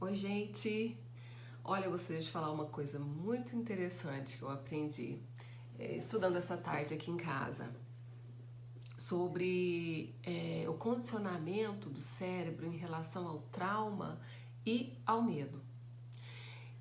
Oi, gente! Olha, eu gostaria de falar uma coisa muito interessante que eu aprendi estudando essa tarde aqui em casa sobre o condicionamento do cérebro em relação ao trauma e ao medo.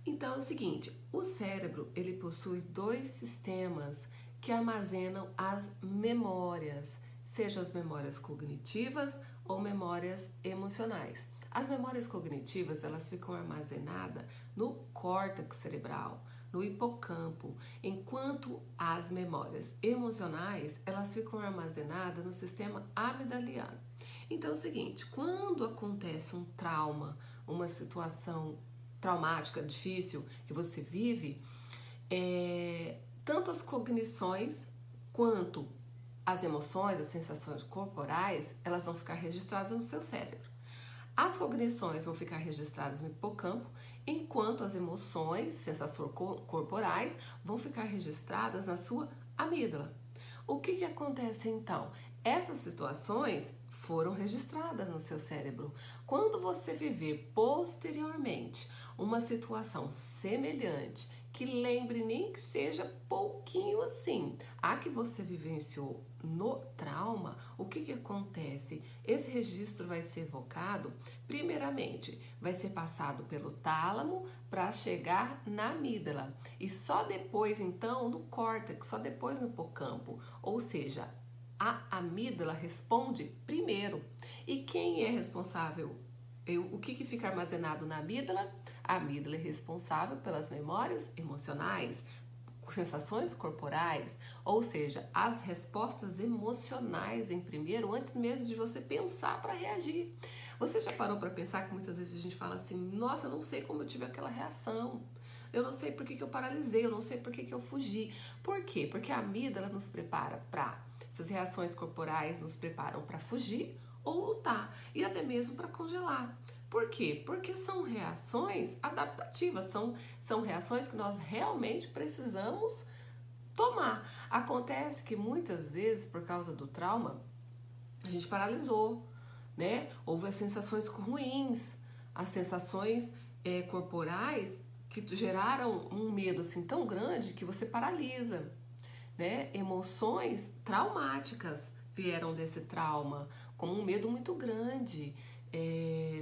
Então é o seguinte, o cérebro ele possui dois sistemas que armazenam as memórias, seja as memórias cognitivas ou memórias emocionais. As memórias cognitivas elas ficam armazenadas no córtex cerebral, no hipocampo, enquanto as memórias emocionais elas ficam armazenadas no sistema amigdaliano. Então é o seguinte, quando acontece um trauma, uma situação traumática, difícil que você vive, tanto as cognições quanto as emoções, as sensações corporais, elas vão ficar registradas no seu cérebro. As cognições vão ficar registradas no hipocampo, enquanto as emoções, sensações corporais, vão ficar registradas na sua amígdala. O que acontece então? Essas situações foram registradas no seu cérebro. Quando você viver posteriormente uma situação semelhante, que lembre nem que seja pouquinho assim, a que você vivenciou no trauma, o que acontece? Esse registro vai ser evocado, primeiramente, vai ser passado pelo tálamo para chegar na amígdala e só depois, então, no córtex, só depois no hipocampo, ou seja, a amígdala responde primeiro. E quem é responsável? O que fica armazenado na amígdala? A amígdala é responsável pelas memórias emocionais, sensações corporais, ou seja, as respostas emocionais vêm primeiro antes mesmo de você pensar para reagir. Você já parou para pensar que muitas vezes a gente fala assim, nossa, eu não sei como eu tive aquela reação, eu não sei por que eu paralisei, eu não sei por que eu fugi. Por quê? Porque a amígdala nos prepara para, essas reações corporais nos preparam para fugir ou lutar e até mesmo para congelar. Por quê? Porque são reações adaptativas, são reações que nós realmente precisamos tomar. Acontece que muitas vezes, por causa do trauma, a gente paralisou, né? Houve as sensações ruins, as sensações corporais que geraram um medo assim tão grande que você paralisa, né? Emoções traumáticas vieram desse trauma, como um medo muito grande,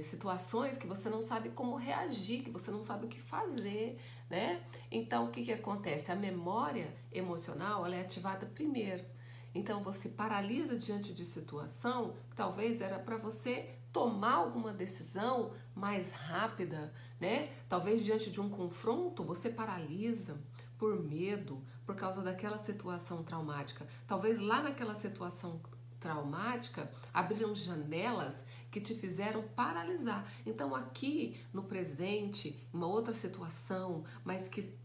situações que você não sabe como reagir, que você não sabe o que fazer, né? Então, o que acontece? A memória emocional, ela é ativada primeiro. Então, você paralisa diante de situação que talvez era para você tomar alguma decisão mais rápida, né? Talvez diante de um confronto, você paralisa por medo, por causa daquela situação traumática. Talvez lá naquela situação traumática abriram janelas que te fizeram paralisar. Então aqui no presente, uma outra situação, mas que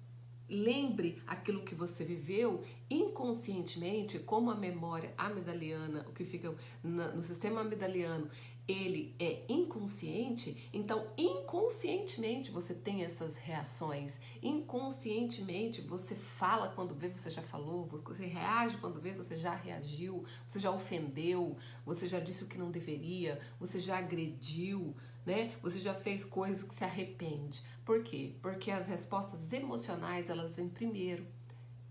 lembre aquilo que você viveu inconscientemente, como a memória amigdaliana, o que fica no sistema amigdaliano, ele é inconsciente, então inconscientemente você tem essas reações, inconscientemente você fala quando vê, você já falou, você reage quando vê, você já reagiu, você já ofendeu, você já disse o que não deveria, você já agrediu, né? Você já fez coisas que se arrepende. Por quê? Porque as respostas emocionais, elas vêm primeiro,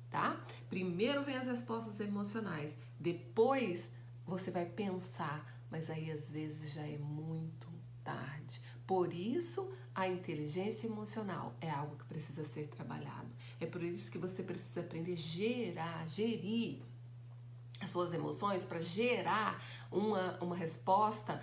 tá? Primeiro vem as respostas emocionais, depois você vai pensar, mas aí às vezes já é muito tarde. Por isso, a inteligência emocional é algo que precisa ser trabalhado. É por isso que você precisa aprender a gerir as suas emoções para gerar uma resposta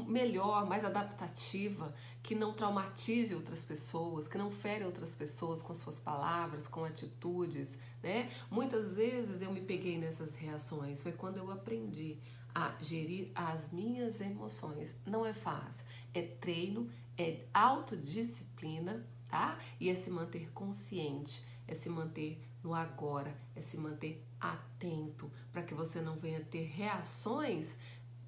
melhor, mais adaptativa, que não traumatize outras pessoas, que não fere outras pessoas com suas palavras, com atitudes, né? Muitas vezes eu me peguei nessas reações, foi quando eu aprendi a gerir as minhas emoções. Não é fácil, é treino, é autodisciplina, tá? E é se manter consciente, é se manter no agora, é se manter atento para que você não venha ter reações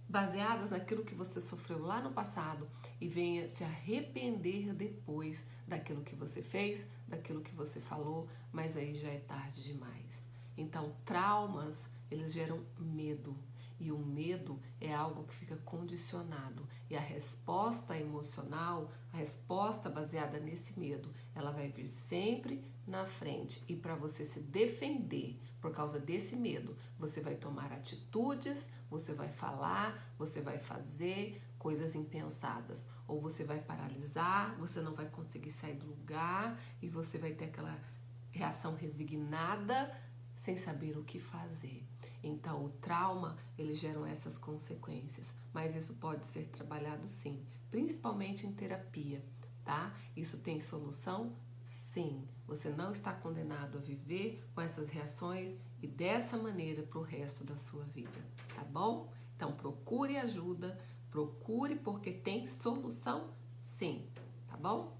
baseadas naquilo que você sofreu lá no passado e venha se arrepender depois daquilo que você fez, daquilo que você falou, mas aí já é tarde demais. Então, traumas, eles geram medo. E o medo é algo que fica condicionado. E a resposta emocional, a resposta baseada nesse medo, ela vai vir sempre na frente. E para você se defender por causa desse medo, você vai tomar atitudes, você vai falar, você vai fazer coisas impensadas. Ou você vai paralisar, você não vai conseguir sair do lugar e você vai ter aquela reação resignada sem saber o que fazer. Então, o trauma, eles geram essas consequências, mas isso pode ser trabalhado sim, principalmente em terapia, tá? Isso tem solução? Sim. Você não está condenado a viver com essas reações e dessa maneira para o resto da sua vida, tá bom? Então, procure ajuda, procure porque tem solução sim, tá bom?